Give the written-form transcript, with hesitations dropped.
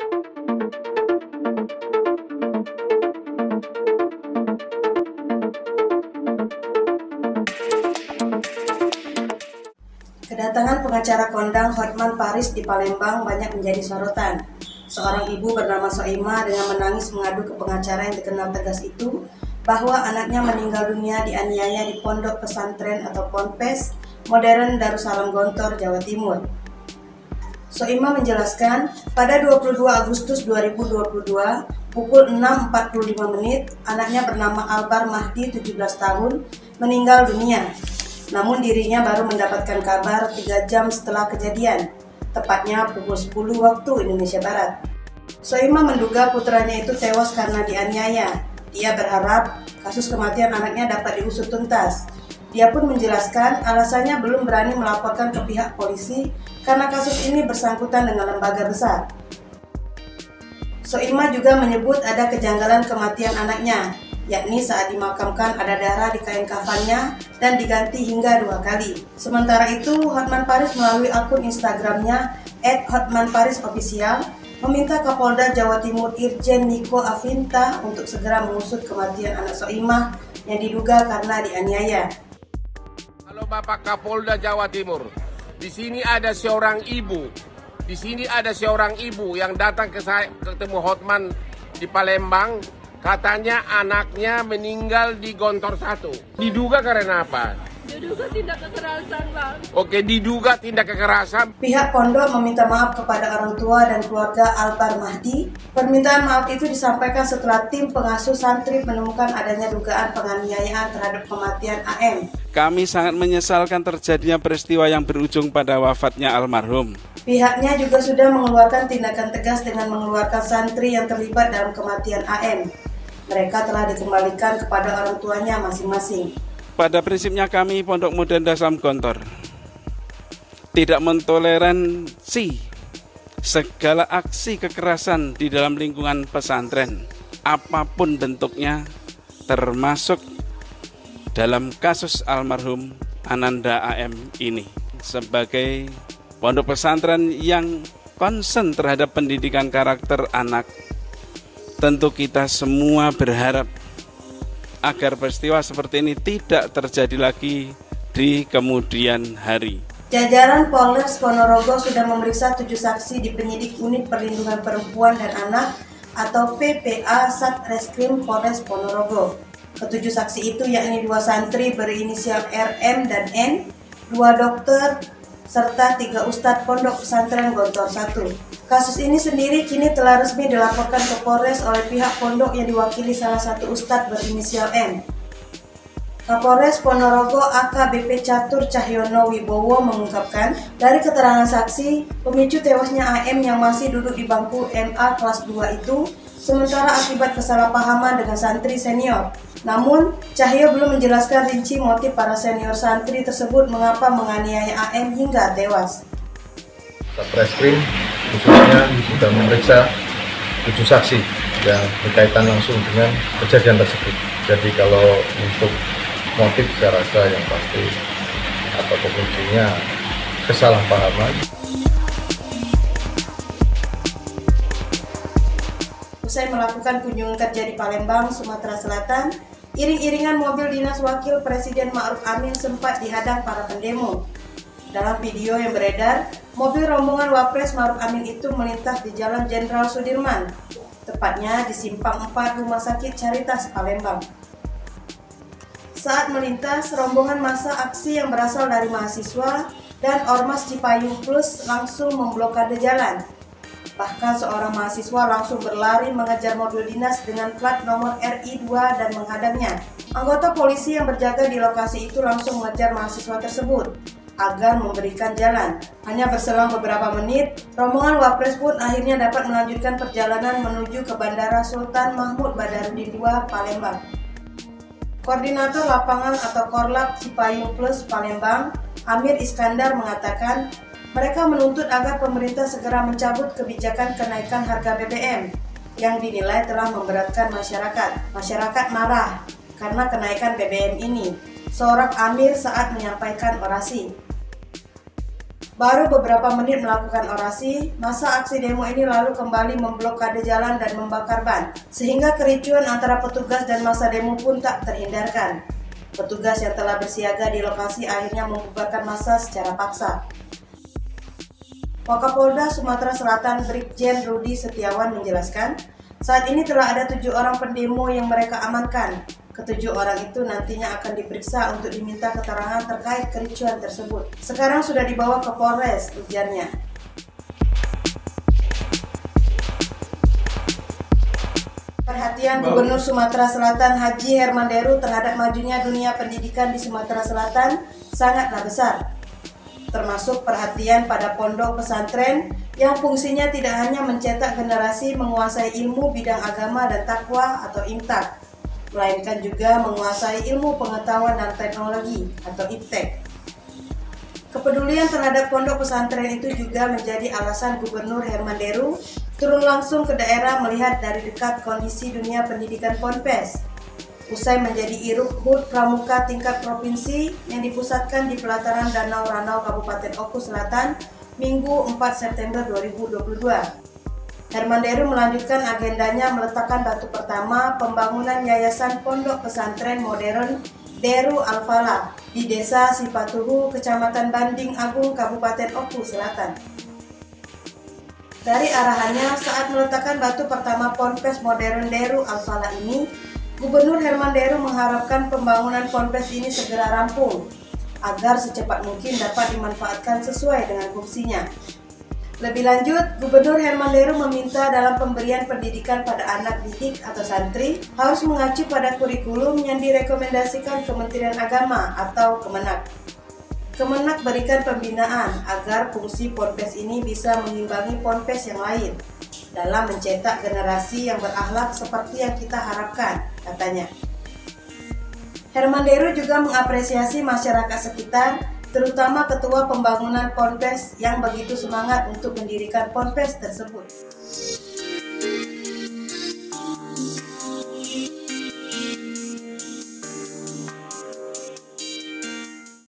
Kedatangan pengacara kondang Hotman Paris di Palembang banyak menjadi sorotan. Seorang ibu bernama Soimah dengan menangis mengadu ke pengacara yang dikenal tegas itu bahwa anaknya meninggal dunia dianiaya di pondok pesantren atau ponpes modern Darussalam Gontor, Jawa Timur. Soimah menjelaskan, pada 22 Agustus 2022, pukul 6.45 menit, anaknya bernama Albar Mahdi, 17 tahun, meninggal dunia. Namun dirinya baru mendapatkan kabar 3 jam setelah kejadian, tepatnya pukul 10 waktu Indonesia Barat. Soimah menduga putranya itu tewas karena dianiaya. Dia berharap kasus kematian anaknya dapat diusut tuntas. Dia pun menjelaskan alasannya belum berani melaporkan ke pihak polisi karena kasus ini bersangkutan dengan lembaga besar. Soimah juga menyebut ada kejanggalan kematian anaknya, yakni saat dimakamkan ada darah di kain kafannya dan diganti hingga 2 kali. Sementara itu, Hotman Paris melalui akun Instagramnya @hotmanparisofficial meminta Kapolda Jawa Timur Irjen Niko Afinta untuk segera mengusut kematian anak Soimah yang diduga karena dianiaya. Halo Bapak Kapolda Jawa Timur, di sini ada seorang ibu, yang datang ke saya ketemu Hotman di Palembang. Katanya anaknya meninggal di Gontor 1. Diduga karena apa? Diduga tindak kekerasan, Bang. Oke, diduga tindak kekerasan. Pihak pondok meminta maaf kepada orang tua dan keluarga Albar Mahdi. Permintaan maaf itu disampaikan setelah tim pengasuh santri menemukan adanya dugaan penganiayaan terhadap kematian AM. Kami sangat menyesalkan terjadinya peristiwa yang berujung pada wafatnya almarhum. Pihaknya juga sudah mengeluarkan tindakan tegas dengan mengeluarkan santri yang terlibat dalam kematian AM. Mereka telah dikembalikan kepada orang tuanya masing-masing. Pada prinsipnya kami Pondok Modern Darussalam Gontor tidak mentoleransi segala aksi kekerasan di dalam lingkungan pesantren, apapun bentuknya, termasuk dalam kasus almarhum Ananda AM ini. Sebagai pondok pesantren yang concern terhadap pendidikan karakter anak, tentu kita semua berharap agar peristiwa seperti ini tidak terjadi lagi di kemudian hari. Jajaran Polres Ponorogo sudah memeriksa 7 saksi di penyidik Unit Perlindungan Perempuan dan Anak atau PPA Satreskrim Polres Ponorogo. Ketujuh saksi itu yakni 2 santri berinisial RM dan N, 2 dokter, serta 3 ustadz pondok pesantren Gontor 1. Kasus ini sendiri kini telah resmi dilaporkan ke Polres oleh pihak pondok yang diwakili salah satu ustadz berinisial M. Kapolres Ponorogo AKBP Catur Cahyono Wibowo mengungkapkan, dari keterangan saksi, pemicu tewasnya AM yang masih duduk di bangku MA kelas 2 itu sementara akibat kesalahpahaman dengan santri senior. Namun, Cahyo belum menjelaskan rinci motif para senior santri tersebut mengapa menganiaya AM hingga tewas. Satreskrim khususnya sudah memeriksa 7 saksi yang berkaitan langsung dengan kejadian tersebut. Jadi kalau untuk motif saya rasa yang pasti atau pemicunya kesalahpahaman. Usai melakukan kunjungan kerja di Palembang, Sumatera Selatan, iring-iringan mobil dinas Wakil Presiden Ma'ruf Amin sempat dihadang para pendemo. Dalam video yang beredar, mobil rombongan Wapres Ma'ruf Amin itu melintas di Jalan Jenderal Sudirman, tepatnya di Simpang 4 Rumah Sakit Caritas Palembang. Saat melintas, rombongan massa aksi yang berasal dari mahasiswa dan Ormas Cipayung Plus langsung memblokade jalan. Bahkan seorang mahasiswa langsung berlari mengejar mobil dinas dengan plat nomor RI2 dan menghadangnya. Anggota polisi yang berjaga di lokasi itu langsung mengejar mahasiswa tersebut agar memberikan jalan. Hanya berselang beberapa menit, rombongan Wapres pun akhirnya dapat melanjutkan perjalanan menuju ke Bandara Sultan Mahmud Badarudin II, Palembang. Koordinator Lapangan atau Korlap Cipayung Plus Palembang, Amir Iskandar mengatakan, mereka menuntut agar pemerintah segera mencabut kebijakan kenaikan harga BBM yang dinilai telah memberatkan masyarakat. Masyarakat marah karena kenaikan BBM ini, sorak Amir saat menyampaikan orasi. Baru beberapa menit melakukan orasi, masa aksi demo ini lalu kembali memblokade jalan dan membakar ban, sehingga kericuan antara petugas dan masa demo pun tak terhindarkan. Petugas yang telah bersiaga di lokasi akhirnya membubarkan massa secara paksa. Wakapolda Sumatera Selatan Brigjen Rudi Setiawan menjelaskan, saat ini telah ada 7 orang pendemo yang mereka amankan. Ketujuh orang itu nantinya akan diperiksa untuk diminta keterangan terkait kericuan tersebut. Sekarang sudah dibawa ke Polres, ujarnya. Perhatian Gubernur Sumatera Selatan Haji Hermanderu terhadap majunya dunia pendidikan di Sumatera Selatan sangatlah besar. Termasuk perhatian pada pondok pesantren yang fungsinya tidak hanya mencetak generasi menguasai ilmu bidang agama dan takwa atau imtak, melainkan juga menguasai ilmu pengetahuan dan teknologi atau iptek. Kepedulian terhadap pondok pesantren itu juga menjadi alasan Gubernur Hermanderu turun langsung ke daerah melihat dari dekat kondisi dunia pendidikan Ponpes. Usai menjadi Iruk HUT Pramuka tingkat provinsi yang dipusatkan di pelataran Danau Ranau Kabupaten Oku Selatan, Minggu 4 September 2022. Hermanderu melanjutkan agendanya meletakkan batu pertama pembangunan Yayasan Pondok Pesantren Modern Deru Al-Falah di Desa Sipatuhu, Kecamatan Banding Agung, Kabupaten Oku Selatan. Dari arahannya saat meletakkan batu pertama Ponpes Modern Deru Al-Falah ini, Gubernur Hermanderu mengharapkan pembangunan Ponpes ini segera rampung agar secepat mungkin dapat dimanfaatkan sesuai dengan fungsinya. Lebih lanjut, Gubernur Hermanderu meminta dalam pemberian pendidikan pada anak didik atau santri harus mengacu pada kurikulum yang direkomendasikan Kementerian Agama atau Kemenak. Kemenak berikan pembinaan agar fungsi Ponpes ini bisa mengimbangi Ponpes yang lain dalam mencetak generasi yang berakhlak seperti yang kita harapkan, katanya. Hermanderu juga mengapresiasi masyarakat sekitar, terutama ketua pembangunan Ponpes yang begitu semangat untuk mendirikan Ponpes tersebut.